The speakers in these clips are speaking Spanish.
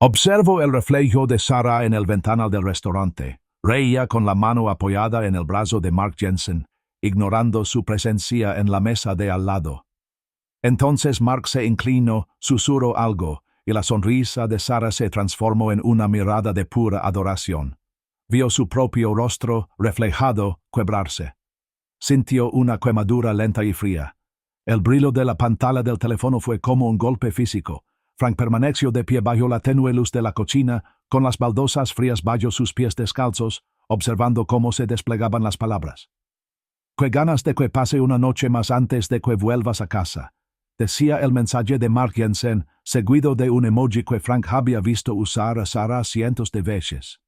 Observo el reflejo de Sara en el ventanal del restaurante. Reía con la mano apoyada en el brazo de Mark Jensen, ignorando su presencia en la mesa de al lado. Entonces Mark se inclinó, susurró algo, y la sonrisa de Sara se transformó en una mirada de pura adoración. Vio su propio rostro reflejado quebrarse. Sintió una quemadura lenta y fría. El brillo de la pantalla del teléfono fue como un golpe físico. Frank permaneció de pie bajo la tenue luz de la cocina, con las baldosas frías bajo sus pies descalzos, observando cómo se desplegaban las palabras. «Qué ganas de que pase una noche más antes de que vuelvas a casa», decía el mensaje de Mark Jensen, seguido de un emoji que Frank había visto usar a Sara cientos de veces.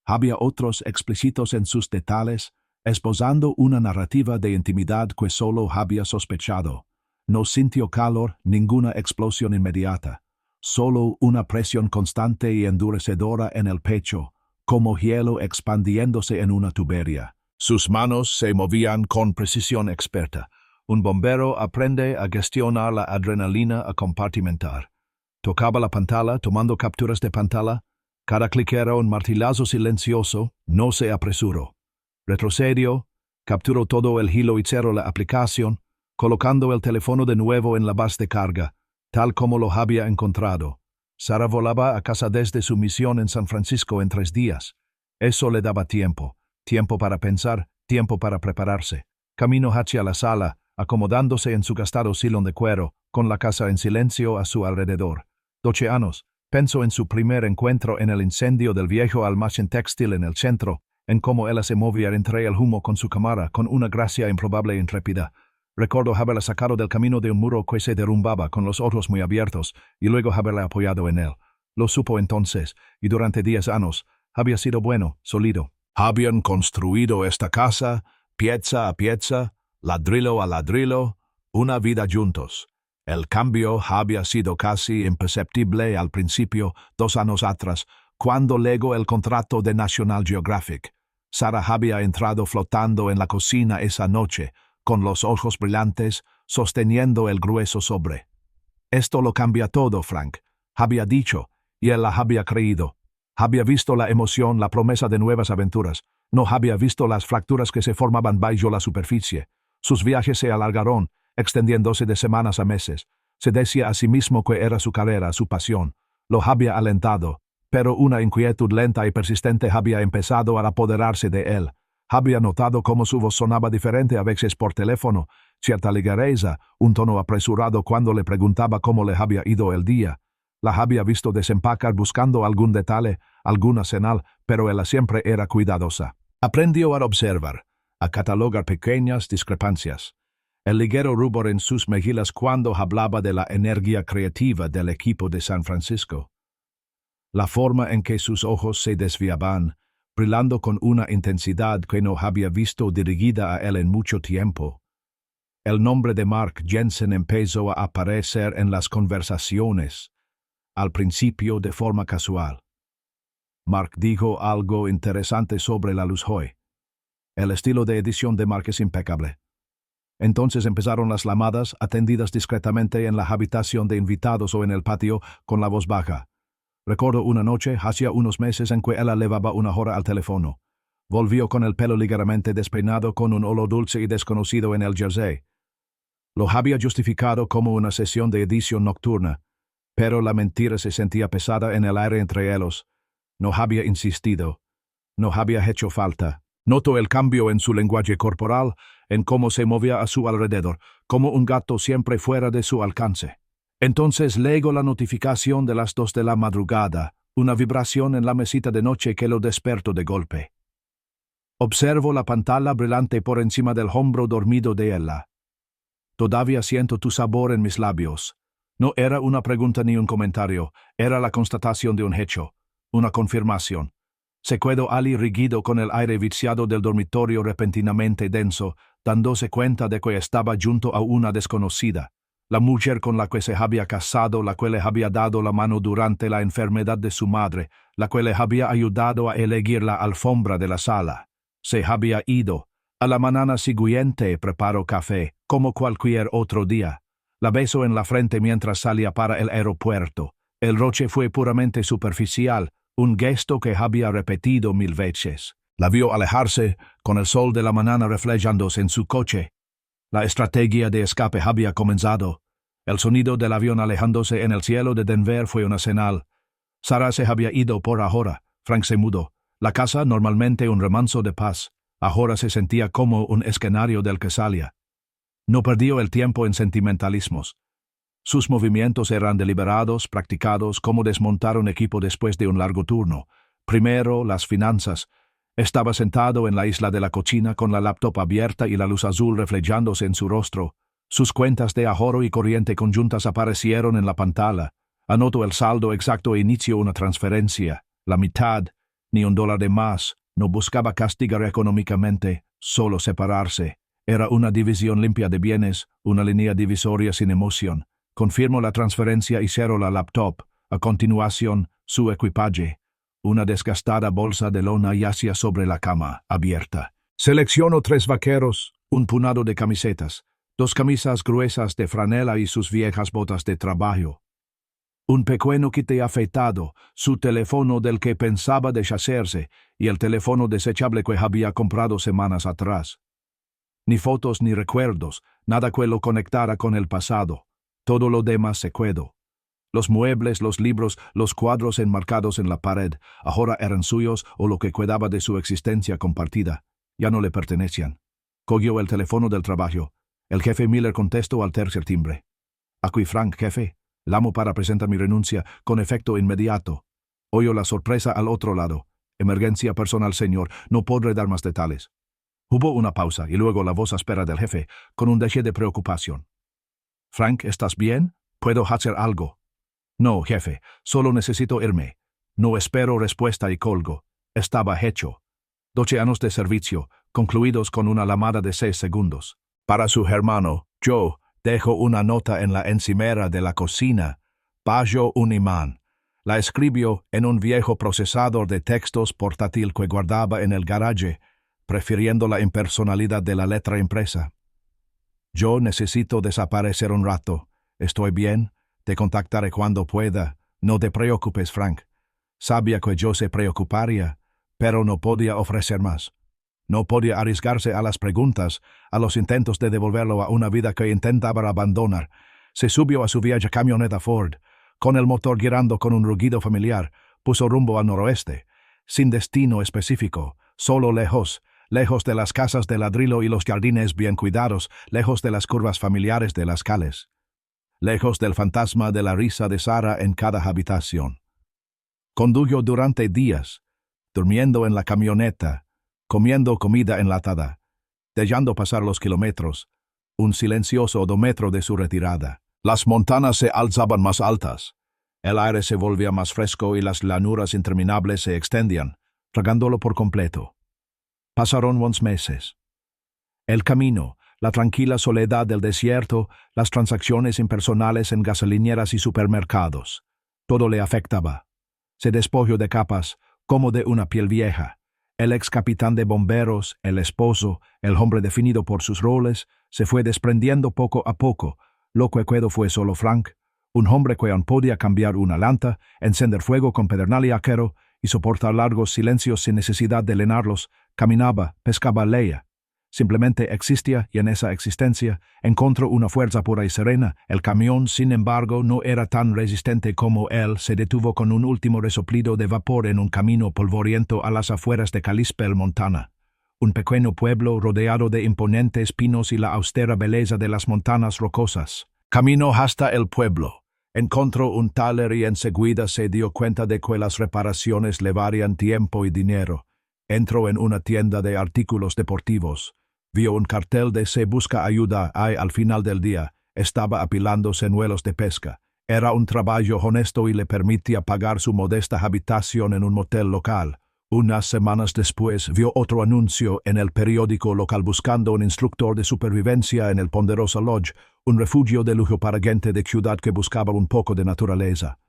Había otros explícitos en sus detalles, esbozando una narrativa de intimidad que solo había sospechado. No sintió calor, ninguna explosión inmediata. Solo una presión constante y endurecedora en el pecho, como hielo expandiéndose en una tubería. Sus manos se movían con precisión experta. Un bombero aprende a gestionar la adrenalina a compartimentar. Tocaba la pantalla, tomando capturas de pantalla. Cada clic era un martillazo silencioso, no se apresuró. Retrocedió, capturó todo el hilo y cerró la aplicación, colocando el teléfono de nuevo en la base de carga, tal como lo había encontrado. Sara volaba a casa desde su misión en San Francisco en 3 días. Eso le daba tiempo para pensar, tiempo para prepararse. Camino hacia la sala, acomodándose en su gastado sillón de cuero, con la casa en silencio a su alrededor. 12 años, pensó en su primer encuentro en el incendio del viejo almacén textil en el centro, en cómo ella se movía entre el humo con su cámara con una gracia improbable e intrépida. Recordó haberla sacado del camino de un muro que se derrumbaba con los ojos muy abiertos y luego haberla apoyado en él. Lo supo entonces, y durante 10 años había sido bueno, sólido. Habían construido esta casa, pieza a pieza, ladrillo a ladrillo, una vida juntos. El cambio había sido casi imperceptible al principio, 2 años atrás, cuando legó el contrato de National Geographic. Sara había entrado flotando en la cocina esa noche, con los ojos brillantes, sosteniendo el grueso sobre. «Esto lo cambia todo, Frank», había dicho, y él la había creído. Había visto la emoción, la promesa de nuevas aventuras. No había visto las fracturas que se formaban bajo la superficie. Sus viajes se alargaron, extendiéndose de semanas a meses. Se decía a sí mismo que era su carrera, su pasión. Lo había alentado, pero una inquietud lenta y persistente había empezado a apoderarse de él. Había notado cómo su voz sonaba diferente a veces por teléfono, cierta ligereza, un tono apresurado cuando le preguntaba cómo le había ido el día. La había visto desempacar buscando algún detalle, alguna señal, pero ella siempre era cuidadosa. Aprendió a observar, a catalogar pequeñas discrepancias. El ligero rubor en sus mejillas cuando hablaba de la energía creativa del equipo de San Francisco. La forma en que sus ojos se desviaban, brillando con una intensidad que no había visto dirigida a él en mucho tiempo. El nombre de Mark Jensen empezó a aparecer en las conversaciones, al principio de forma casual. Mark dijo algo interesante sobre la luz hoy. El estilo de edición de Mark es impecable. Entonces empezaron las llamadas, atendidas discretamente en la habitación de invitados o en el patio, con la voz baja. Recuerdo una noche, hacía unos meses, en que ella llevaba una hora al teléfono. Volvió con el pelo ligeramente despeinado, con un olor dulce y desconocido en el jersey. Lo había justificado como una sesión de edición nocturna, pero la mentira se sentía pesada en el aire entre ellos. No había insistido. No había hecho falta. Notó el cambio en su lenguaje corporal, en cómo se movía a su alrededor, como un gato siempre fuera de su alcance. Entonces llegó la notificación de las 2 de la madrugada, una vibración en la mesita de noche que lo despertó de golpe. Observo la pantalla brillante por encima del hombro dormido de ella. Todavía siento tu sabor en mis labios. No era una pregunta ni un comentario, era la constatación de un hecho, una confirmación. Se quedó allí rígido con el aire viciado del dormitorio repentinamente denso, dándose cuenta de que estaba junto a una desconocida. La mujer con la que se había casado, la que le había dado la mano durante la enfermedad de su madre, la que le había ayudado a elegir la alfombra de la sala. Se había ido. A la mañana siguiente preparó café, como cualquier otro día. La besó en la frente mientras salía para el aeropuerto. El roche fue puramente superficial, un gesto que había repetido 1000 veces. La vio alejarse, con el sol de la mañana reflejándose en su coche. La estrategia de escape había comenzado. El sonido del avión alejándose en el cielo de Denver fue una señal. Sarah se había ido por ahora. Frank se mudó. La casa, normalmente un remanso de paz, ahora se sentía como un escenario del que salía. No perdió el tiempo en sentimentalismos. Sus movimientos eran deliberados, practicados, como desmontar un equipo después de un largo turno. Primero, las finanzas. Estaba sentado en la isla de la cocina con la laptop abierta y la luz azul reflejándose en su rostro. Sus cuentas de ahorro y corriente conjuntas aparecieron en la pantalla. Anotó el saldo exacto e inició una transferencia. La mitad, ni $1 de más. No buscaba castigar económicamente, solo separarse. Era una división limpia de bienes, una línea divisoria sin emoción. Confirmó la transferencia y cerró la laptop. A continuación, su equipaje. Una desgastada bolsa de lona yacía sobre la cama, abierta. Seleccionó 3 vaqueros, un puñado de camisetas, 2 camisas gruesas de franela y sus viejas botas de trabajo. Un pequeño kit afeitado, su teléfono del que pensaba deshacerse y el teléfono desechable que había comprado semanas atrás. Ni fotos ni recuerdos, nada que lo conectara con el pasado. Todo lo demás se quedó. Los muebles, los libros, los cuadros enmarcados en la pared, ahora eran suyos o lo que quedaba de su existencia compartida. Ya no le pertenecían. Cogió el teléfono del trabajo. El jefe Miller contestó al tercer timbre. «Aquí Frank, jefe. Llamo para presentar mi renuncia, con efecto inmediato». Oyó la sorpresa al otro lado. «Emergencia personal, señor. No podré dar más detalles». Hubo una pausa y luego la voz áspera del jefe, con un deje de preocupación. «Frank, ¿estás bien? ¿Puedo hacer algo?» «No, jefe. Solo necesito irme. No espero respuesta y colgo. Estaba hecho. 12 años de servicio, concluidos con una llamada de 6 segundos. Para su hermano, Joe, dejó una nota en la encimera de la cocina. Bajo un imán. La escribió en un viejo procesador de textos portátil que guardaba en el garaje, prefiriendo la impersonalidad de la letra impresa. «Yo necesito desaparecer un rato. Estoy bien. Te contactaré cuando pueda. No te preocupes, Frank». Sabía que yo se preocuparía, pero no podía ofrecer más. No podía arriesgarse a las preguntas, a los intentos de devolverlo a una vida que intentaba abandonar. Se subió a su vieja camioneta Ford, con el motor girando con un rugido familiar, puso rumbo al noroeste, sin destino específico, solo lejos de las casas de ladrillo y los jardines bien cuidados, lejos de las curvas familiares de las calles. Lejos del fantasma de la risa de Sarah en cada habitación. Condujo durante días, durmiendo en la camioneta, comiendo comida enlatada, dejando pasar los kilómetros, un silencioso odómetro de su retirada. Las montañas se alzaban más altas, el aire se volvía más fresco y las llanuras interminables se extendían, tragándolo por completo. Pasaron unos meses. El camino, la tranquila soledad del desierto, las transacciones impersonales en gasolineras y supermercados. Todo le afectaba. Se despojó de capas, como de una piel vieja. El ex capitán de bomberos, el esposo, el hombre definido por sus roles, se fue desprendiendo poco a poco. Lo que quedó fue solo Frank, un hombre que aún podía cambiar una lanta, encender fuego con pedernal y acero y soportar largos silencios sin necesidad de llenarlos. Caminaba, pescaba, leía. Simplemente existía y en esa existencia encontró una fuerza pura y serena. El camión, sin embargo, no era tan resistente como él. Se detuvo con un último resoplido de vapor en un camino polvoriento a las afueras de Kalispell, Montana. Un pequeño pueblo rodeado de imponentes pinos y la austera belleza de las montañas rocosas. Caminó hasta el pueblo. Encontró un taller y enseguida se dio cuenta de que las reparaciones le varían tiempo y dinero. Entró en una tienda de artículos deportivos. Vio un cartel de «Se busca ayuda» y al final del día estaba apilando señuelos de pesca. Era un trabajo honesto y le permitía pagar su modesta habitación en un motel local. Unas semanas después vio otro anuncio en el periódico local buscando un instructor de supervivencia en el Ponderosa Lodge, un refugio de lujo para gente de ciudad que buscaba un poco de naturaleza.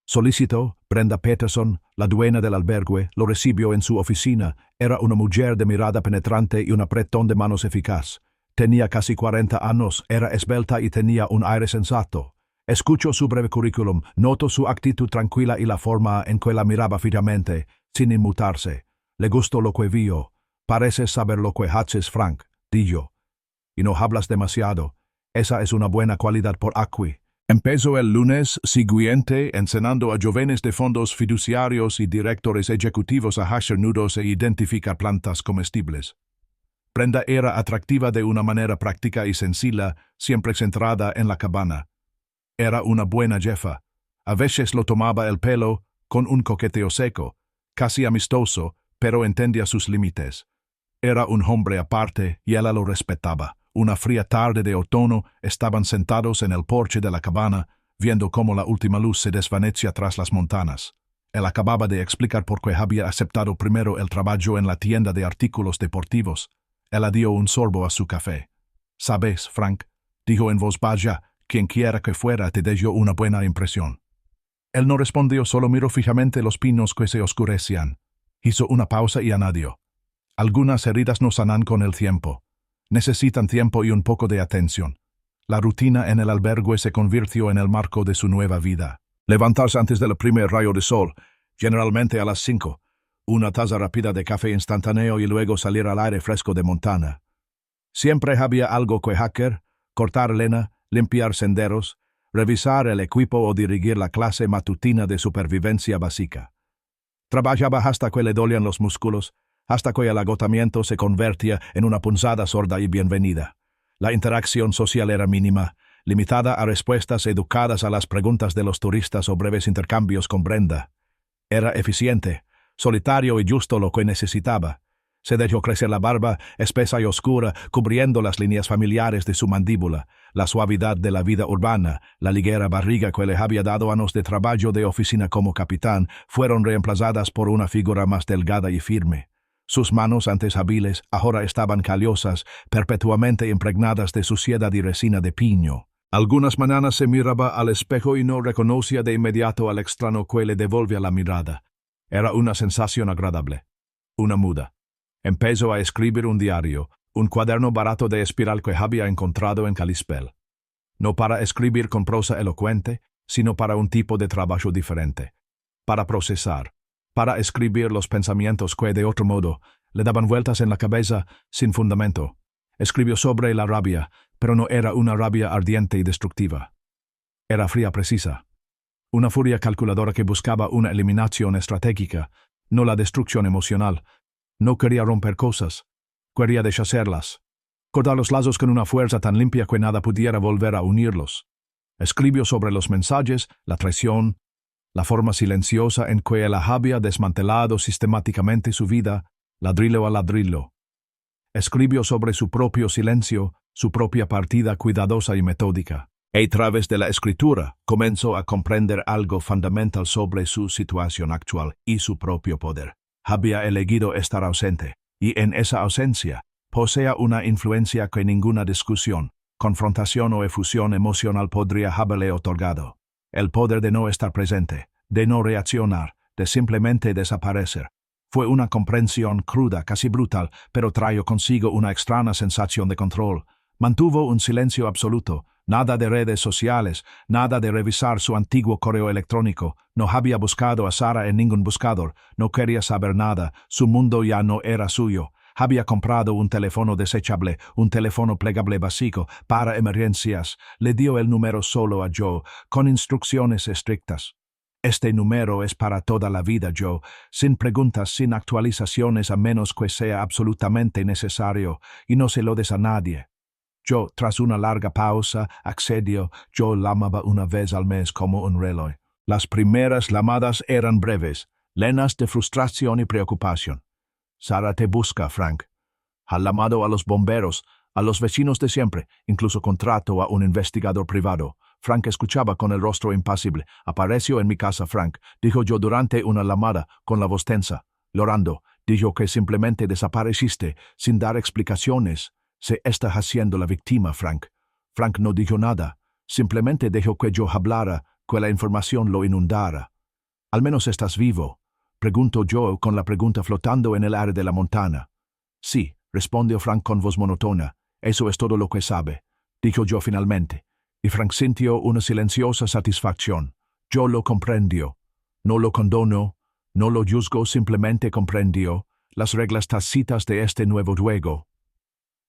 Solicitó. Brenda Peterson, la dueña del albergue, lo recibió en su oficina. Era una mujer de mirada penetrante y un apretón de manos eficaz. Tenía casi 40 años, era esbelta y tenía un aire sensato. Escucho su breve currículum, noto su actitud tranquila y la forma en que la miraba fijamente, sin inmutarse. Le gustó lo que vio. Pareces saber lo que haces, Frank, di yo. Y no hablas demasiado. Esa es una buena cualidad por aquí. Empezó el lunes siguiente enseñando a jóvenes de fondos fiduciarios y directores ejecutivos a hacer nudos e identificar plantas comestibles. Brenda era atractiva de una manera práctica y sencilla, siempre centrada en la cabana. Era una buena jefa. A veces lo tomaba el pelo, con un coqueteo seco, casi amistoso, pero entendía sus límites. Era un hombre aparte y ella lo respetaba. Una fría tarde de otoño estaban sentados en el porche de la cabana, viendo cómo la última luz se desvanecía tras las montañas. Él acababa de explicar por qué había aceptado primero el trabajo en la tienda de artículos deportivos. Ella dio un sorbo a su café. «Sabes, Frank», dijo en voz baja, «quien quiera que fuera te dio una buena impresión». Él no respondió, solo miró fijamente los pinos que se oscurecían. Hizo una pausa y añadió: «Algunas heridas no sanan con el tiempo. Necesitan tiempo y un poco de atención». La rutina en el albergue se convirtió en el marco de su nueva vida. Levantarse antes del primer rayo de sol, generalmente a las 5, una taza rápida de café instantáneo y luego salir al aire fresco de montaña. Siempre había algo que hacer: cortar leña, limpiar senderos, revisar el equipo o dirigir la clase matutina de supervivencia básica. Trabajaba hasta que le dolían los músculos, hasta que el agotamiento se convertía en una punzada sorda y bienvenida. La interacción social era mínima, limitada a respuestas educadas a las preguntas de los turistas o breves intercambios con Brenda. Era eficiente, solitario y justo lo que necesitaba. Se dejó crecer la barba, espesa y oscura, cubriendo las líneas familiares de su mandíbula. La suavidad de la vida urbana, la ligera barriga que le había dado años de trabajo de oficina como capitán, fueron reemplazadas por una figura más delgada y firme. Sus manos, antes hábiles, ahora estaban callosas, perpetuamente impregnadas de suciedad y resina de piño. Algunas mañanas se miraba al espejo y no reconocía de inmediato al extraño que le devolvía la mirada. Era una sensación agradable. Una muda. Empezó a escribir un diario, un cuaderno barato de espiral que había encontrado en Kalispell. No para escribir con prosa elocuente, sino para un tipo de trabajo diferente. Para procesar. Para escribir los pensamientos que, de otro modo, le daban vueltas en la cabeza sin fundamento. Escribió sobre la rabia, pero no era una rabia ardiente y destructiva. Era fría precisa. Una furia calculadora que buscaba una eliminación estratégica, no la destrucción emocional. No quería romper cosas, quería deshacerlas. Cortar los lazos con una fuerza tan limpia que nada pudiera volver a unirlos. Escribió sobre los mensajes, la traición, la forma silenciosa en que él había desmantelado sistemáticamente su vida, ladrillo a ladrillo. Escribió sobre su propio silencio, su propia partida cuidadosa y metódica. Y a través de la escritura comenzó a comprender algo fundamental sobre su situación actual y su propio poder. Había elegido estar ausente, y en esa ausencia posea una influencia que ninguna discusión, confrontación o efusión emocional podría haberle otorgado. El poder de no estar presente, de no reaccionar, de simplemente desaparecer. Fue una comprensión cruda, casi brutal, pero trajo consigo una extraña sensación de control. Mantuvo un silencio absoluto, nada de redes sociales, nada de revisar su antiguo correo electrónico. No había buscado a Sara en ningún buscador, no quería saber nada, su mundo ya no era suyo. Había comprado un teléfono desechable, un teléfono plegable básico, para emergencias. Le dio el número solo a Joe, con instrucciones estrictas. Este número es para toda la vida, Joe, sin preguntas, sin actualizaciones a menos que sea absolutamente necesario, y no se lo des a nadie. Joe, tras una larga pausa, accedió. Joe llamaba una vez al mes como un reloj. Las primeras llamadas eran breves, llenas de frustración y preocupación. Sara te busca, Frank. Ha llamado a los bomberos, a los vecinos de siempre, incluso contrató a un investigador privado. Frank escuchaba con el rostro impasible. Apareció en mi casa, Frank, dijo yo durante una llamada, con la voz tensa. Llorando, dijo que simplemente desapareciste, sin dar explicaciones. Se está haciendo la víctima, Frank. Frank no dijo nada, simplemente dejó que yo hablara, que la información lo inundara. ¿Al menos estás vivo?, preguntó yo con la pregunta flotando en el aire de la montaña. Sí, respondió Frank con voz monótona. Eso es todo lo que sabe, dijo yo finalmente. y Frank sintió una silenciosa satisfacción. Yo lo comprendió. No lo condono, no lo juzgo, simplemente comprendió las reglas tácitas de este nuevo juego.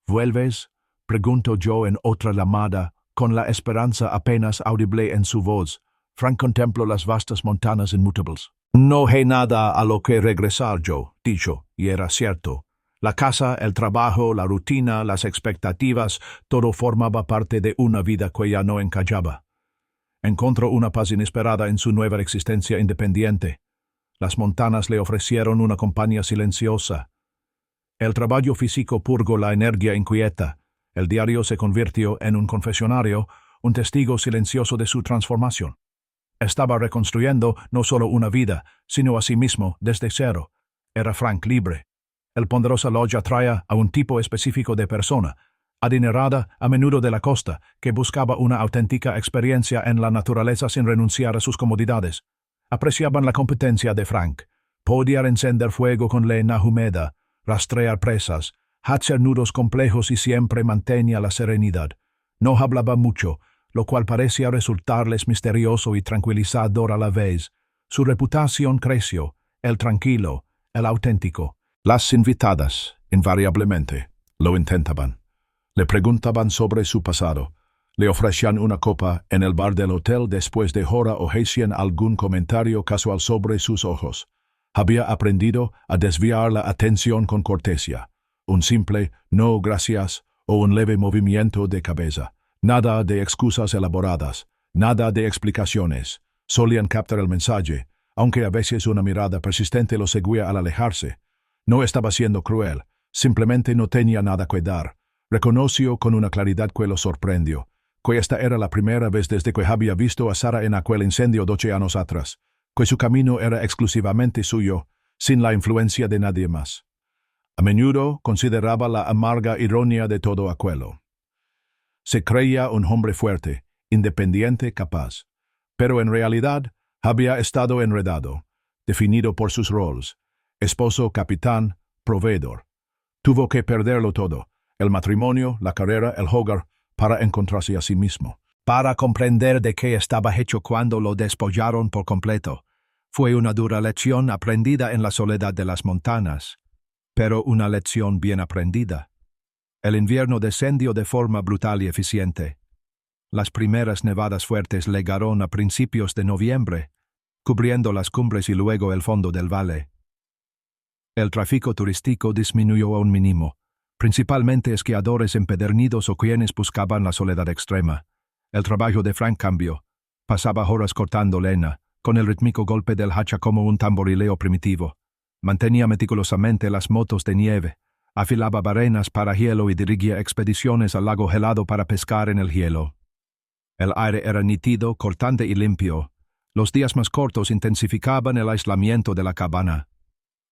¿Vuelves?, preguntó yo en otra llamada, con la esperanza apenas audible en su voz. Frank contempló las vastas montañas inmutables. No hay nada a lo que regresar, yo, dijo, y era cierto. La casa, el trabajo, la rutina, las expectativas, todo formaba parte de una vida que ya no encajaba. Encontró una paz inesperada en su nueva existencia independiente. Las montañas le ofrecieron una compañía silenciosa. El trabajo físico purgó la energía inquieta. El diario se convirtió en un confesionario, un testigo silencioso de su transformación. Estaba reconstruyendo no solo una vida, sino a sí mismo desde cero. Era Frank libre. El ponderosa logia atraía a un tipo específico de persona, adinerada, a menudo de la costa, que buscaba una auténtica experiencia en la naturaleza sin renunciar a sus comodidades. Apreciaban la competencia de Frank. Podía encender fuego con leña húmeda, rastrear presas, hacer nudos complejos y siempre mantenía la serenidad. No hablaba mucho, lo cual parecía resultarles misterioso y tranquilizador a la vez. Su reputación creció, el tranquilo, el auténtico. Las invitadas, invariablemente, lo intentaban. Le preguntaban sobre su pasado. Le ofrecían una copa en el bar del hotel después de hora o hacían algún comentario casual sobre sus ojos. Había aprendido a desviar la atención con cortesía. Un simple «no, gracias» o un leve movimiento de cabeza. Nada de excusas elaboradas, nada de explicaciones. Solían captar el mensaje, aunque a veces una mirada persistente lo seguía al alejarse. No estaba siendo cruel, simplemente no tenía nada que dar. Reconoció con una claridad que lo sorprendió, que esta era la primera vez desde que había visto a Sara en aquel incendio 12 años atrás, que su camino era exclusivamente suyo, sin la influencia de nadie más. A menudo consideraba la amarga ironía de todo aquello. Se creía un hombre fuerte, independiente, capaz, pero en realidad había estado enredado, definido por sus roles: esposo, capitán, proveedor. Tuvo que perderlo todo, el matrimonio, la carrera, el hogar, para encontrarse a sí mismo. Para comprender de qué estaba hecho cuando lo despojaron por completo. Fue una dura lección aprendida en la soledad de las montañas, pero una lección bien aprendida. El invierno descendió de forma brutal y eficiente. Las primeras nevadas fuertes llegaron a principios de noviembre, cubriendo las cumbres y luego el fondo del valle. El tráfico turístico disminuyó a un mínimo, principalmente esquiadores empedernidos o quienes buscaban la soledad extrema. El trabajo de Frank cambió. Pasaba horas cortando leña, con el rítmico golpe del hacha como un tamborileo primitivo. Mantenía meticulosamente las motos de nieve, afilaba barenas para hielo y dirigía expediciones al lago helado para pescar en el hielo. El aire era nítido, cortante y limpio. Los días más cortos intensificaban el aislamiento de la cabana.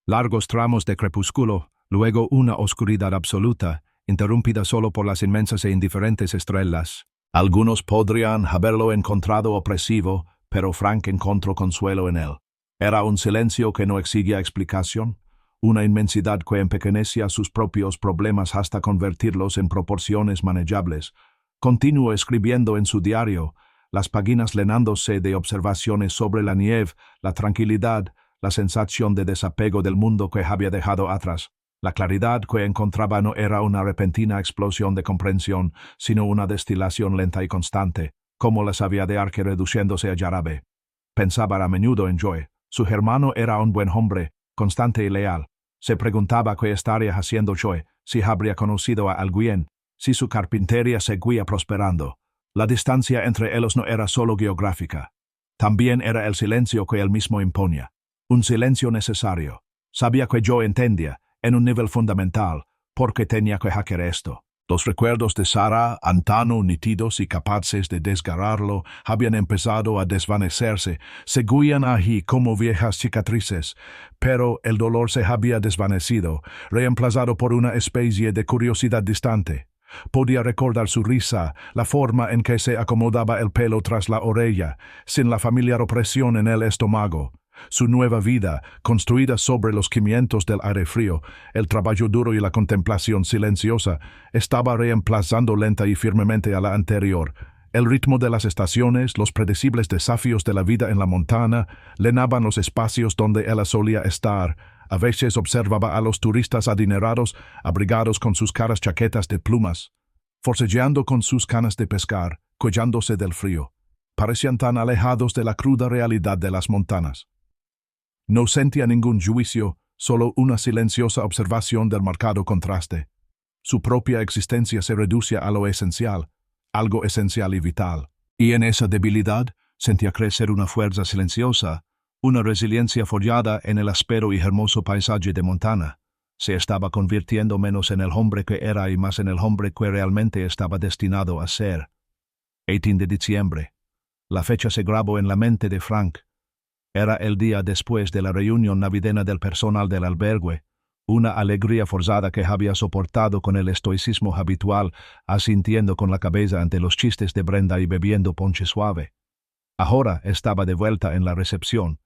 Largos tramos de crepúsculo, luego una oscuridad absoluta, interrumpida solo por las inmensas e indiferentes estrellas. Algunos podrían haberlo encontrado opresivo, pero Frank encontró consuelo en él. Era un silencio que no exigía explicación, una inmensidad que empequeñecía sus propios problemas hasta convertirlos en proporciones manejables. Continuó escribiendo en su diario, las páginas llenándose de observaciones sobre la nieve, la tranquilidad, la sensación de desapego del mundo que había dejado atrás. La claridad que encontraba no era una repentina explosión de comprensión, sino una destilación lenta y constante, como la savia de arque reduciéndose a jarabe. Pensaba a menudo en Joe. Su hermano era un buen hombre, constante y leal. Se preguntaba qué estaría haciendo Joe, si habría conocido a alguien, si su carpintería seguía prosperando. La distancia entre ellos no era solo geográfica. También era el silencio que él mismo imponía. Un silencio necesario. Sabía que Joe entendía, en un nivel fundamental, por qué tenía que hacer esto. Los recuerdos de Sara, antaño nítidos y capaces de desgarrarlo, habían empezado a desvanecerse, seguían allí como viejas cicatrices, pero el dolor se había desvanecido, reemplazado por una especie de curiosidad distante. Podía recordar su risa, la forma en que se acomodaba el pelo tras la oreja, sin la familiar opresión en el estómago. Su nueva vida, construida sobre los cimientos del aire frío, el trabajo duro y la contemplación silenciosa, estaba reemplazando lenta y firmemente a la anterior. El ritmo de las estaciones, los predecibles desafíos de la vida en la montana, llenaban los espacios donde ella solía estar. A veces observaba a los turistas adinerados, abrigados con sus caras chaquetas de plumas, forcejeando con sus canas de pescar, cuellándose del frío. Parecían tan alejados de la cruda realidad de las montanas. No sentía ningún juicio, solo una silenciosa observación del marcado contraste. Su propia existencia se reducía a lo esencial, algo esencial y vital. Y en esa debilidad sentía crecer una fuerza silenciosa, una resiliencia forjada en el áspero y hermoso paisaje de Montana. Se estaba convirtiendo menos en el hombre que era y más en el hombre que realmente estaba destinado a ser. 18 de diciembre. La fecha se grabó en la mente de Frank. Era el día después de la reunión navideña del personal del albergue, una alegría forzada que había soportado con el estoicismo habitual, asintiendo con la cabeza ante los chistes de Brenda y bebiendo ponche suave. Ahora estaba de vuelta en la recepción,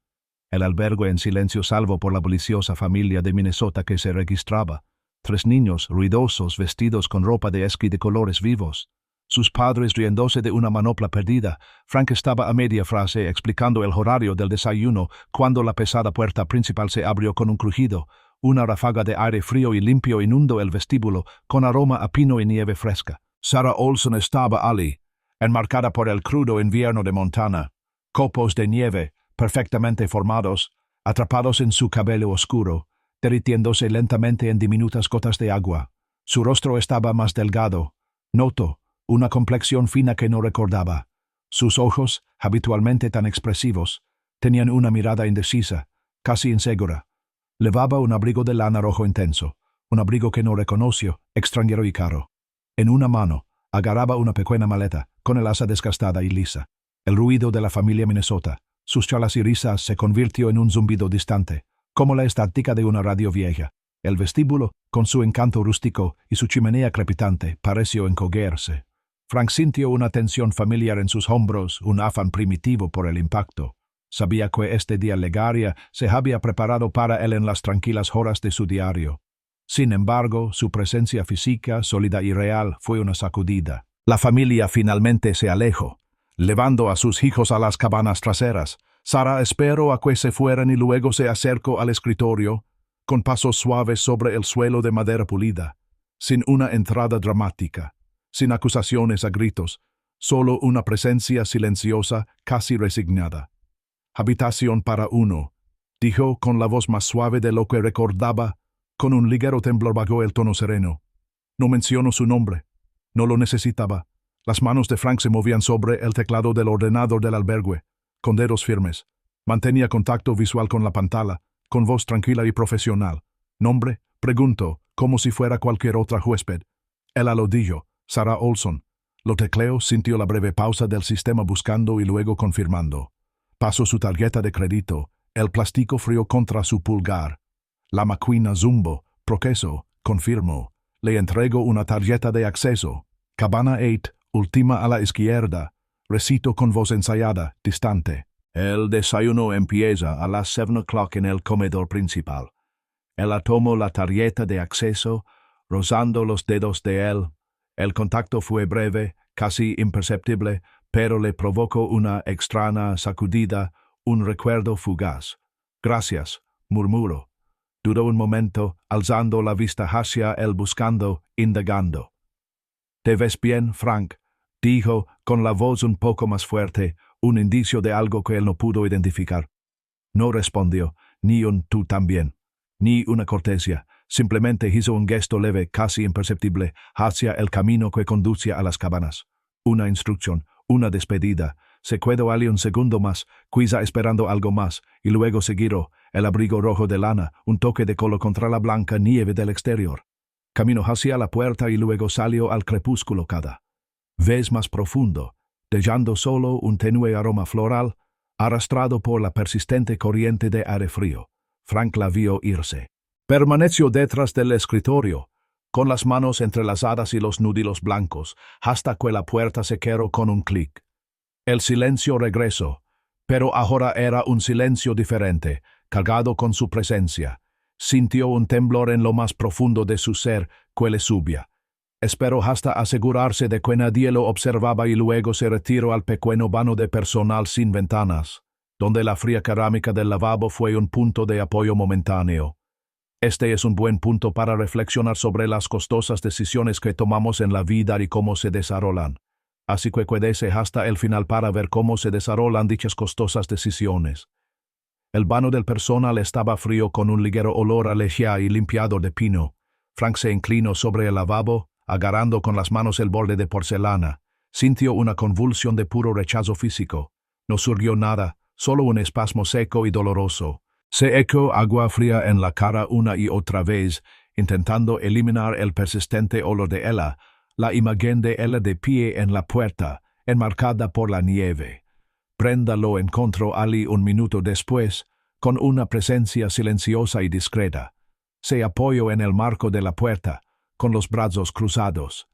el albergue en silencio salvo por la bulliciosa familia de Minnesota que se registraba, 3 niños ruidosos vestidos con ropa de esquí de colores vivos. Sus padres riéndose de una manopla perdida. Frank estaba a media frase explicando el horario del desayuno cuando la pesada puerta principal se abrió con un crujido. Una ráfaga de aire frío y limpio inundó el vestíbulo con aroma a pino y nieve fresca. Sarah Olson estaba allí, enmarcada por el crudo invierno de Montana. Copos de nieve, perfectamente formados, atrapados en su cabello oscuro, derritiéndose lentamente en diminutas gotas de agua. Su rostro estaba más delgado. Notó una complexión fina que no recordaba. Sus ojos, habitualmente tan expresivos, tenían una mirada indecisa, casi insegura. Llevaba un abrigo de lana rojo intenso, un abrigo que no reconoció, extranjero y caro. En una mano, agarraba una pequeña maleta, con el asa desgastada y lisa. El ruido de la familia Minnesota, sus charlas y risas se convirtió en un zumbido distante, como la estática de una radio vieja. El vestíbulo, con su encanto rústico y su chimenea crepitante, pareció encogerse. Frank sintió una tensión familiar en sus hombros, un afán primitivo por el impacto. Sabía que este día llegaría, se había preparado para él en las tranquilas horas de su diario. Sin embargo, su presencia física, sólida y real, fue una sacudida. La familia finalmente se alejó, llevando a sus hijos a las cabanas traseras. Sarah esperó a que se fueran y luego se acercó al escritorio, con pasos suaves sobre el suelo de madera pulida, sin una entrada dramática, sin acusaciones a gritos, solo una presencia silenciosa, casi resignada. «Habitación para uno», dijo con la voz más suave de lo que recordaba, con un ligero temblor bajó el tono sereno. No mencionó su nombre. No lo necesitaba. Las manos de Frank se movían sobre el teclado del ordenador del albergue, con dedos firmes. Mantenía contacto visual con la pantalla, con voz tranquila y profesional. «¿Nombre?», preguntó, como si fuera cualquier otra huésped. Ella lo dijo, Sarah Olson. Lo tecleó, sintió la breve pausa del sistema buscando y luego confirmando. Pasó su tarjeta de crédito, el plástico frío contra su pulgar. La máquina Zumbo, proceso, confirmó. Le entregó una tarjeta de acceso. Cabana 8, última a la izquierda. Recitó con voz ensayada, distante. «El desayuno empieza a las 7 o'clock en el comedor principal». Ella tomó la tarjeta de acceso, rozando los dedos de él. El contacto fue breve, casi imperceptible, pero le provocó una extraña sacudida, un recuerdo fugaz. «Gracias», murmuró. Dudó un momento, alzando la vista hacia él buscando, indagando. «¿Te ves bien, Frank?», dijo, con la voz un poco más fuerte, un indicio de algo que él no pudo identificar. No respondió, ni un «tú también», ni una cortesía. Simplemente hizo un gesto leve, casi imperceptible, hacia el camino que conducía a las cabanas. Una instrucción, una despedida. Se quedó allí un segundo más, quizá esperando algo más, y luego se giró, el abrigo rojo de lana, un toque de color contra la blanca nieve del exterior. Caminó hacia la puerta y luego salió al crepúsculo cada vez más profundo, dejando solo un tenue aroma floral, arrastrado por la persistente corriente de aire frío. Frank la vio irse. Permaneció detrás del escritorio, con las manos entrelazadas y los nudillos blancos, hasta que la puerta se cerró con un clic. El silencio regresó, pero ahora era un silencio diferente, cargado con su presencia. Sintió un temblor en lo más profundo de su ser que le subía. Esperó hasta asegurarse de que nadie lo observaba y luego se retiró al pequeño vano de personal sin ventanas, donde la fría cerámica del lavabo fue un punto de apoyo momentáneo. Este es un buen punto para reflexionar sobre las costosas decisiones que tomamos en la vida y cómo se desarrollan. Así que quédese hasta el final para ver cómo se desarrollan dichas costosas decisiones. El vano del personal estaba frío con un ligero olor a lejía y limpiador de pino. Frank se inclinó sobre el lavabo, agarrando con las manos el borde de porcelana. Sintió una convulsión de puro rechazo físico. No surgió nada, solo un espasmo seco y doloroso. Se echó agua fría en la cara una y otra vez, intentando eliminar el persistente olor de ella, la imagen de ella de pie en la puerta, enmarcada por la nieve. Brenda lo encontró allí un minuto después, con una presencia silenciosa y discreta. Se apoyó en el marco de la puerta, con los brazos cruzados.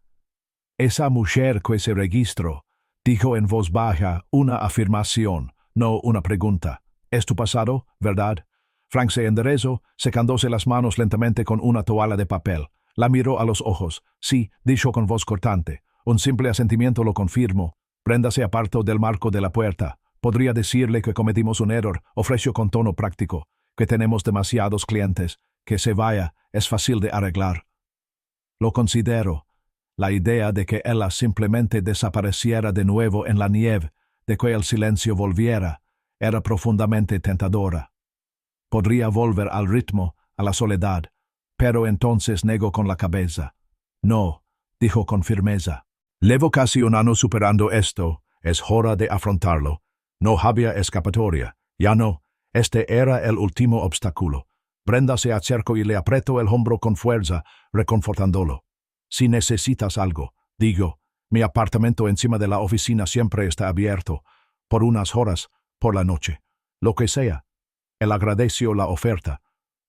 «Esa mujer que se registró», dijo en voz baja, una afirmación, no una pregunta. «Es tu pasado, ¿verdad?» Frank se enderezó, secándose las manos lentamente con una toalla de papel. La miró a los ojos. «Sí», dijo con voz cortante. «Un simple asentimiento lo confirmo». Brenda se apartó del marco de la puerta. «Podría decirle que cometimos un error», ofreció con tono práctico, «que tenemos demasiados clientes. Que se vaya, es fácil de arreglar». «Lo considero». La idea de que ella simplemente desapareciera de nuevo en la nieve, de que el silencio volviera, era profundamente tentadora. Podría volver al ritmo, a la soledad, pero entonces negó con la cabeza. «No», dijo con firmeza. «Llevo casi un año superando esto, es hora de afrontarlo. No había escapatoria, ya no, este era el último obstáculo». Brenda se acercó y le apretó el hombro con fuerza, reconfortándolo. «Si necesitas algo», digo, «mi apartamento encima de la oficina siempre está abierto, por unas horas, por la noche, lo que sea». Él agradeció la oferta.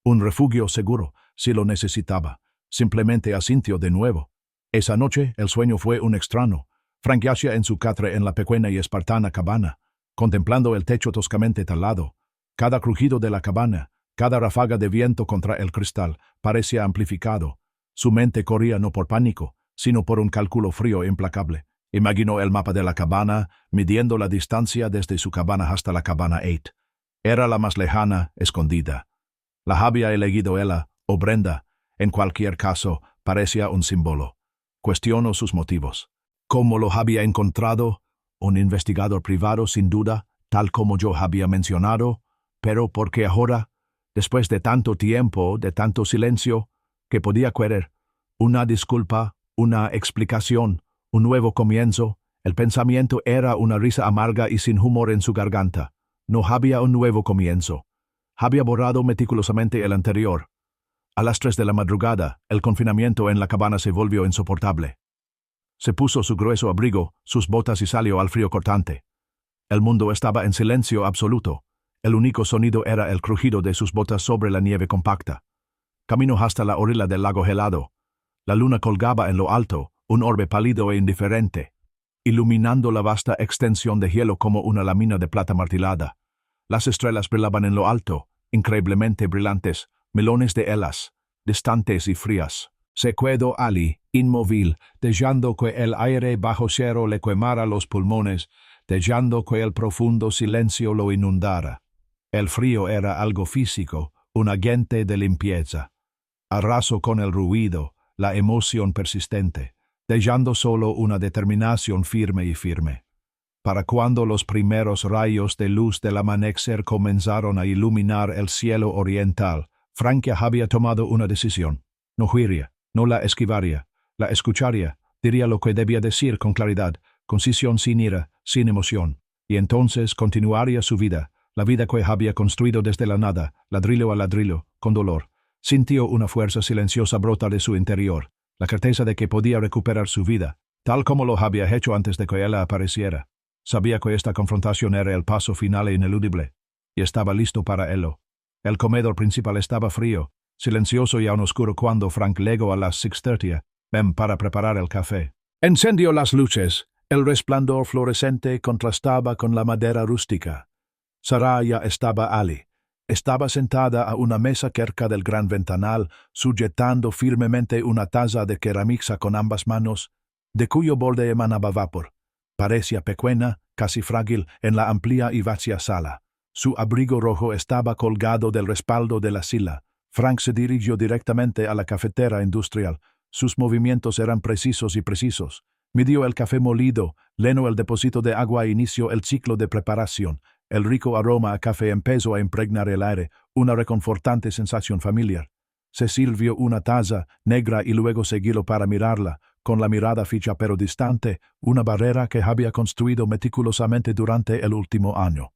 Un refugio seguro, si lo necesitaba. Simplemente asintió de nuevo. Esa noche el sueño fue un extraño. Frank yacía en su catre en la pequeña y espartana cabana, contemplando el techo toscamente talado. Cada crujido de la cabana, cada ráfaga de viento contra el cristal, parecía amplificado. Su mente corría no por pánico, sino por un cálculo frío e implacable. Imaginó el mapa de la cabana, midiendo la distancia desde su cabana hasta la cabana 8. Era la más lejana, escondida. La había elegido ella, o Brenda. En cualquier caso, parecía un símbolo. Cuestionó sus motivos. ¿Cómo lo había encontrado? Un investigador privado, sin duda, tal como yo había mencionado. Pero ¿por qué ahora? Después de tanto tiempo, de tanto silencio, ¿qué podía querer? Una disculpa, una explicación, un nuevo comienzo. El pensamiento era una risa amarga y sin humor en su garganta. No había un nuevo comienzo. Había borrado meticulosamente el anterior. A las 3 de la madrugada, el confinamiento en la cabana se volvió insoportable. Se puso su grueso abrigo, sus botas y salió al frío cortante. El mundo estaba en silencio absoluto. El único sonido era el crujido de sus botas sobre la nieve compacta. Caminó hasta la orilla del lago helado. La luna colgaba en lo alto, un orbe pálido e indiferente, iluminando la vasta extensión de hielo como una lámina de plata martilada. Las estrellas brillaban en lo alto, increíblemente brillantes, melones de ellas, distantes y frías. Se quedó allí, inmóvil, dejando que el aire bajo cero le quemara los pulmones, dejando que el profundo silencio lo inundara. El frío era algo físico, un agente de limpieza. Arrasó con el ruido, la emoción persistente, dejando solo una determinación firme y firme. Para cuando los primeros rayos de luz del amanecer comenzaron a iluminar el cielo oriental, Frank ya había tomado una decisión. No huiría, no la esquivaría, la escucharía, diría lo que debía decir con claridad, concisión sin ira, sin emoción, y entonces continuaría su vida, la vida que había construido desde la nada, ladrillo a ladrillo, con dolor. Sintió una fuerza silenciosa brotar de su interior, la certeza de que podía recuperar su vida, tal como lo había hecho antes de que ella apareciera. Sabía que esta confrontación era el paso final e ineludible, y estaba listo para ello. El comedor principal estaba frío, silencioso y aún oscuro cuando Frank llegó a las 6:30 para preparar el café. Encendió las luces. El resplandor fluorescente contrastaba con la madera rústica. Sarah ya estaba allí, Estaba sentada a una mesa cerca del gran ventanal, sujetando firmemente una taza de cerámica con ambas manos, de cuyo borde emanaba vapor. Parecía pequeña, casi frágil, en la amplia y vacía sala. Su abrigo rojo estaba colgado del respaldo de la silla. Frank se dirigió directamente a la cafetera industrial. Sus movimientos eran precisos y precisos. Midió el café molido, llenó el depósito de agua e inició el ciclo de preparación. El rico aroma a café empezó a impregnar el aire, una reconfortante sensación familiar. Se sirvió una taza negra y luego siguió para mirarla, con la mirada fija pero distante, una barrera que había construido meticulosamente durante el último año.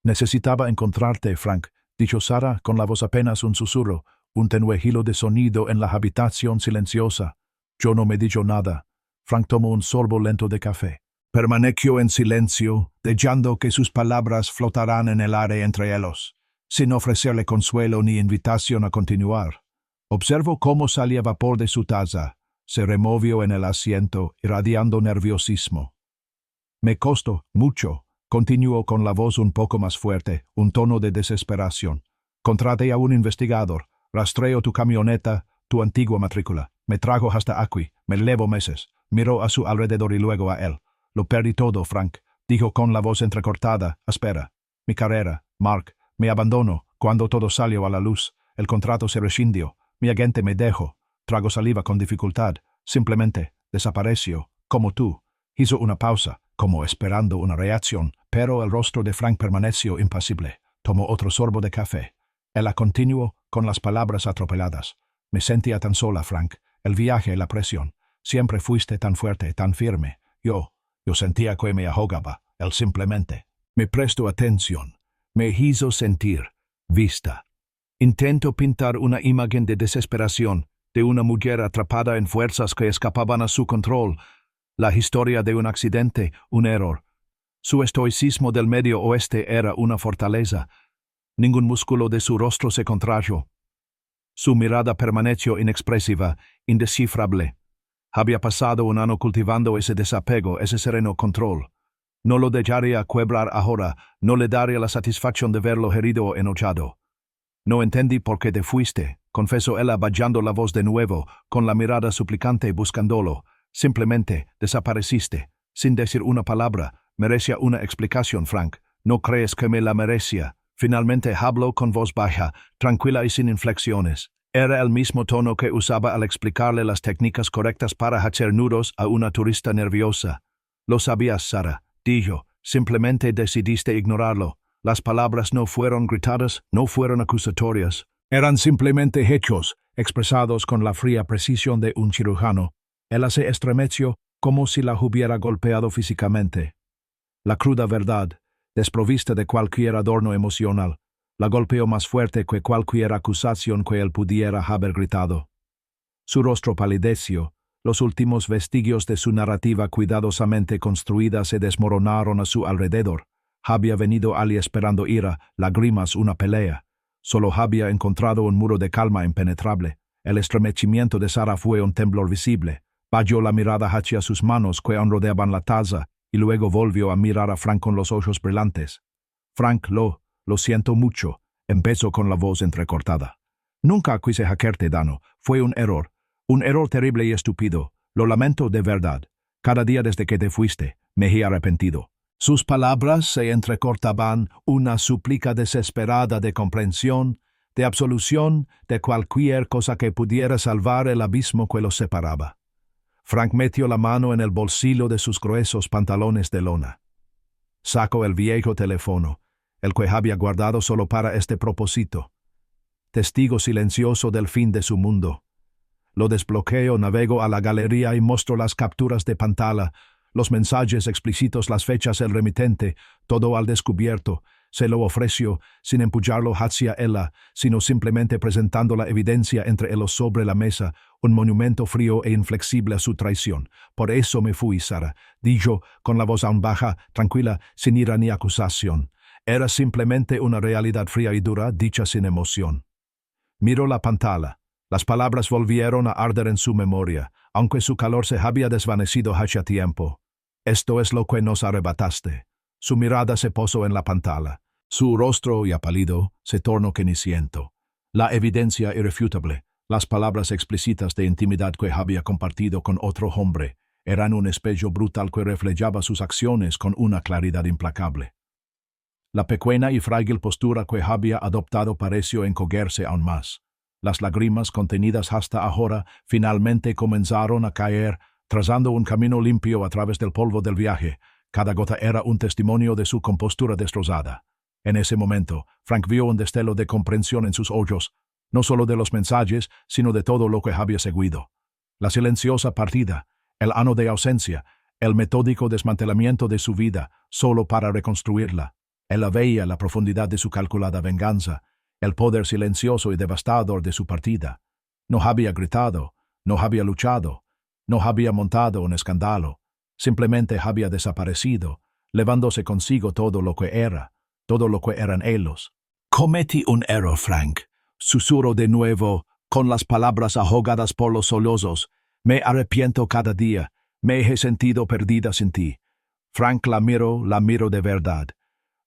«Necesitaba encontrarte, Frank», dijo Sara con la voz apenas un susurro, un tenue hilo de sonido en la habitación silenciosa. Yo no me dijo nada. Frank tomó un sorbo lento de café. Permaneció en silencio, dejando que sus palabras flotaran en el aire entre ellos, sin ofrecerle consuelo ni invitación a continuar. Observó cómo salía vapor de su taza. Se removió en el asiento, irradiando nerviosismo. «Me costó mucho», continuó con la voz un poco más fuerte, un tono de desesperación. «Contraté a un investigador, rastreo tu camioneta, tu antigua matrícula. Me trajo hasta aquí, me llevo meses». Miró a su alrededor y luego a él. «Lo perdí todo, Frank», dijo con la voz entrecortada, áspera. «Mi carrera, Mark, mi abandono, cuando todo salió a la luz. El contrato se rescindió. Mi agente me dejó. Trago saliva con dificultad. Simplemente desapareció, como tú». Hizo una pausa, como esperando una reacción, pero el rostro de Frank permaneció impasible. Tomó otro sorbo de café. Ella continuó con las palabras atropelladas. «Me sentía tan sola, Frank. El viaje, la presión. Siempre fuiste tan fuerte, tan firme. Yo sentía que me ahogaba. Él simplemente me prestó atención. Me hizo sentir vista. Intento pintar una imagen de desesperación, de una mujer atrapada en fuerzas que escapaban a su control. La historia de un accidente, un error. Su estoicismo del Medio Oeste era una fortaleza. Ningún músculo de su rostro se contrajo. Su mirada permaneció inexpresiva, indescifrable. Había pasado un año cultivando ese desapego, ese sereno control. No lo dejaría quebrar ahora, no le daría la satisfacción de verlo herido o enojado. «No entendí por qué te fuiste», confesó ella bajando la voz de nuevo, con la mirada suplicante buscándolo. «Simplemente desapareciste, sin decir una palabra. Merecía una explicación, Frank. ¿No crees que me la merecía?» Finalmente habló con voz baja, tranquila y sin inflexiones. Era el mismo tono que usaba al explicarle las técnicas correctas para hacer nudos a una turista nerviosa. «Lo sabías, Sara», dijo. «Simplemente decidiste ignorarlo. Las palabras no fueron gritadas, no fueron acusatorias. Eran simplemente hechos, expresados con la fría precisión de un cirujano». Ella se estremeció como si la hubiera golpeado físicamente. La cruda verdad, desprovista de cualquier adorno emocional, la golpeó más fuerte que cualquier acusación que él pudiera haber gritado. Su rostro palideció, los últimos vestigios de su narrativa cuidadosamente construida se desmoronaron a su alrededor. Había venido allí esperando ira, lágrimas, una pelea. Solo había encontrado un muro de calma impenetrable. El estremecimiento de Sara fue un temblor visible. Bajó la mirada hacia sus manos que aún rodeaban la taza y luego volvió a mirar a Frank con los ojos brillantes. «Frank, lo siento mucho», empezó con la voz entrecortada. «Nunca quise hacerte daño. Fue un error terrible y estúpido. Lo lamento de verdad. Cada día desde que te fuiste, me he arrepentido». Sus palabras se entrecortaban, una súplica desesperada de comprensión, de absolución, de cualquier cosa que pudiera salvar el abismo que los separaba. Frank metió la mano en el bolsillo de sus gruesos pantalones de lona. Sacó el viejo teléfono, el que había guardado solo para este propósito. Testigo silencioso del fin de su mundo. Lo desbloqueó, navegó a la galería y mostró las capturas de pantalla, los mensajes explícitos, las fechas, el remitente, todo al descubierto. Se lo ofreció, sin empujarlo hacia ella, sino simplemente presentando la evidencia entre ellos sobre la mesa, un monumento frío e inflexible a su traición. «Por eso me fui, Sara», dijo, con la voz aún baja, tranquila, sin ira ni acusación. Era simplemente una realidad fría y dura, dicha sin emoción. Miró la pantalla. Las palabras volvieron a arder en su memoria, aunque su calor se había desvanecido hace tiempo. «Esto es lo que nos arrebataste». Su mirada se posó en la pantalla. Su rostro, ya pálido, se tornó ceniciento. La evidencia irrefutable, las palabras explícitas de intimidad que había compartido con otro hombre, eran un espejo brutal que reflejaba sus acciones con una claridad implacable. La pequeña y frágil postura que había adoptado pareció encogerse aún más. Las lágrimas contenidas hasta ahora finalmente comenzaron a caer, trazando un camino limpio a través del polvo del viaje. Cada gota era un testimonio de su compostura destrozada. En ese momento, Frank vio un destello de comprensión en sus ojos, no solo de los mensajes, sino de todo lo que había seguido. La silenciosa partida, el ano de ausencia, el metódico desmantelamiento de su vida, solo para reconstruirla. Él veía la profundidad de su calculada venganza, el poder silencioso y devastador de su partida. No había gritado, no había luchado, no había montado un escándalo, simplemente había desaparecido, llevándose consigo todo lo que era, todo lo que eran ellos. Cometí un error, Frank, susurró de nuevo, con las palabras ahogadas por los sollozos. Me arrepiento cada día, me he sentido perdida sin ti. Frank la miró de verdad.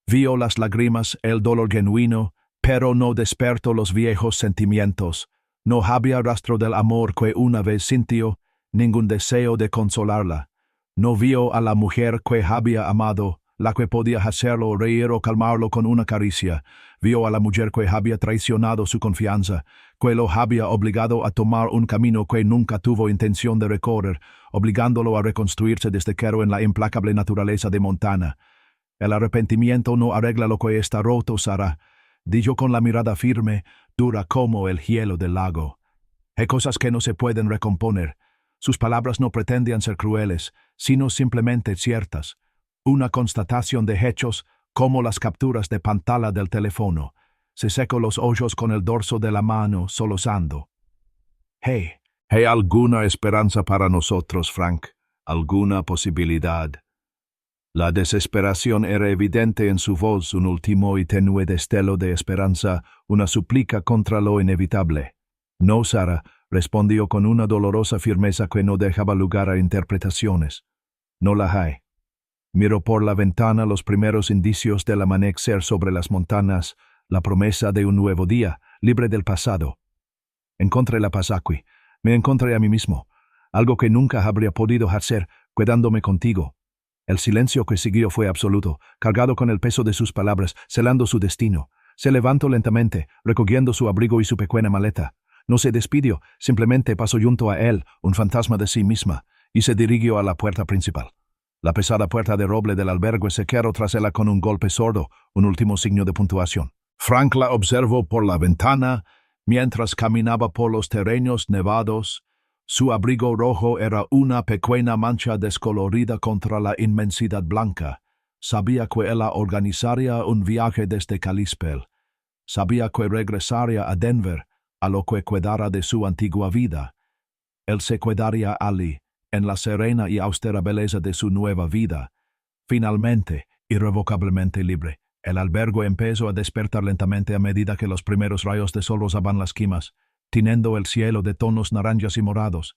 Vio las lágrimas, el dolor genuino, pero no despertó los viejos sentimientos. No había rastro del amor que una vez sintió, ningún deseo de consolarla. No vio a la mujer que había amado, la que podía hacerlo reír o calmarlo con una caricia. Vio a la mujer que había traicionado su confianza, que lo había obligado a tomar un camino que nunca tuvo intención de recorrer, obligándolo a reconstruirse desde cero en la implacable naturaleza de Montana. El arrepentimiento no arregla lo que está roto, Sarah, dijo con la mirada firme, dura como el hielo del lago. Hay cosas que no se pueden recomponer. Sus palabras no pretendían ser crueles, sino simplemente ciertas. Una constatación de hechos como las capturas de pantalla del teléfono. Se secó los ojos con el dorso de la mano, solozando. ¿Hay alguna esperanza para nosotros, Frank? ¿Alguna posibilidad? La desesperación era evidente en su voz, un último y tenue destello de esperanza, una súplica contra lo inevitable. No, Sarah, respondió con una dolorosa firmeza que no dejaba lugar a interpretaciones. No la hay. Miró por la ventana los primeros indicios del amanecer sobre las montañas, la promesa de un nuevo día, libre del pasado. Encontré la paz aquí, me encontré a mí mismo, algo que nunca habría podido hacer, quedándome contigo. El silencio que siguió fue absoluto, cargado con el peso de sus palabras, celando su destino. Se levantó lentamente, recogiendo su abrigo y su pequeña maleta. No se despidió, simplemente pasó junto a él, un fantasma de sí misma, y se dirigió a la puerta principal. La pesada puerta de roble del albergue se cerró tras ella con un golpe sordo, un último signo de puntuación. Frank la observó por la ventana, mientras caminaba por los terrenos nevados. Su abrigo rojo era una pequeña mancha descolorida contra la inmensidad blanca. Sabía que ella organizaría un viaje desde Kalispell. Sabía que regresaría a Denver, a lo que quedara de su antigua vida. Él se quedaría allí, en la serena y austera belleza de su nueva vida. Finalmente, irrevocablemente libre, el albergue empezó a despertar lentamente a medida que los primeros rayos de sol rozaban las cimas, tiñendo el cielo de tonos naranjas y morados.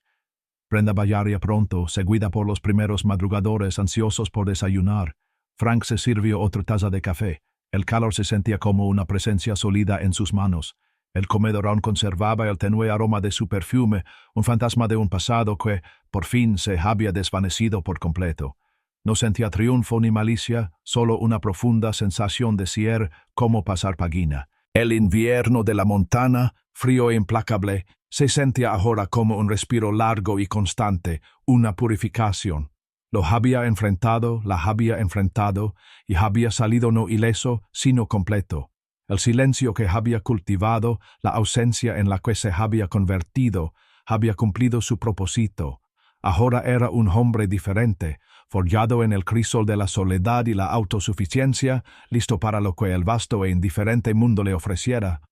Brenda bajaría pronto, seguida por los primeros madrugadores ansiosos por desayunar. Frank se sirvió otra taza de café. El calor se sentía como una presencia sólida en sus manos. El comedor aún conservaba el tenue aroma de su perfume, un fantasma de un pasado que, por fin, se había desvanecido por completo. No sentía triunfo ni malicia, solo una profunda sensación de ser como pasar página. El invierno de la Montana, frío e implacable, se sentía ahora como un respiro largo y constante, una purificación. Lo había enfrentado, la había enfrentado, y había salido no ileso, sino completo. El silencio que había cultivado, la ausencia en la que se había convertido, había cumplido su propósito. Ahora era un hombre diferente, forjado en el crisol de la soledad y la autosuficiencia, listo para lo que el vasto e indiferente mundo le ofreciera.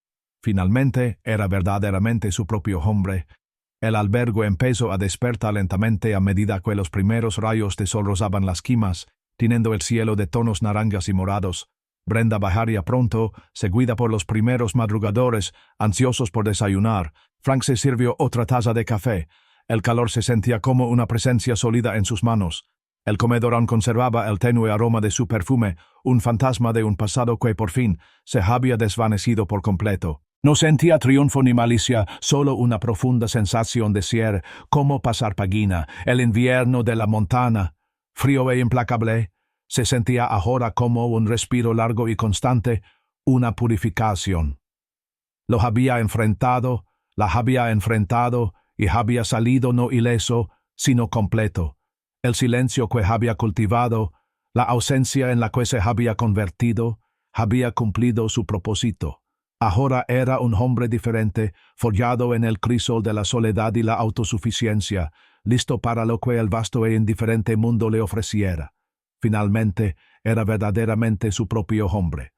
Finalmente, era verdaderamente su propio hombre. El albergue empezó a despertar lentamente a medida que los primeros rayos de sol rozaban las cimas, tiñendo el cielo de tonos naranjas y morados. Brenda bajaría pronto, seguida por los primeros madrugadores, ansiosos por desayunar. Frank se sirvió otra taza de café. El calor se sentía como una presencia sólida en sus manos. El comedor aún conservaba el tenue aroma de su perfume, un fantasma de un pasado que por fin se había desvanecido por completo. No sentía triunfo ni malicia, solo una profunda sensación de ser como pasar página. El invierno de la montana, frío e implacable, se sentía ahora como un respiro largo y constante, una purificación. La había enfrentado y había salido no ileso, sino completo. El silencio que había cultivado, la ausencia en la que se había convertido, había cumplido su propósito. Ahora era un hombre diferente, forjado en el crisol de la soledad y la autosuficiencia, listo para lo que el vasto e indiferente mundo le ofreciera. Finalmente, era verdaderamente su propio hombre.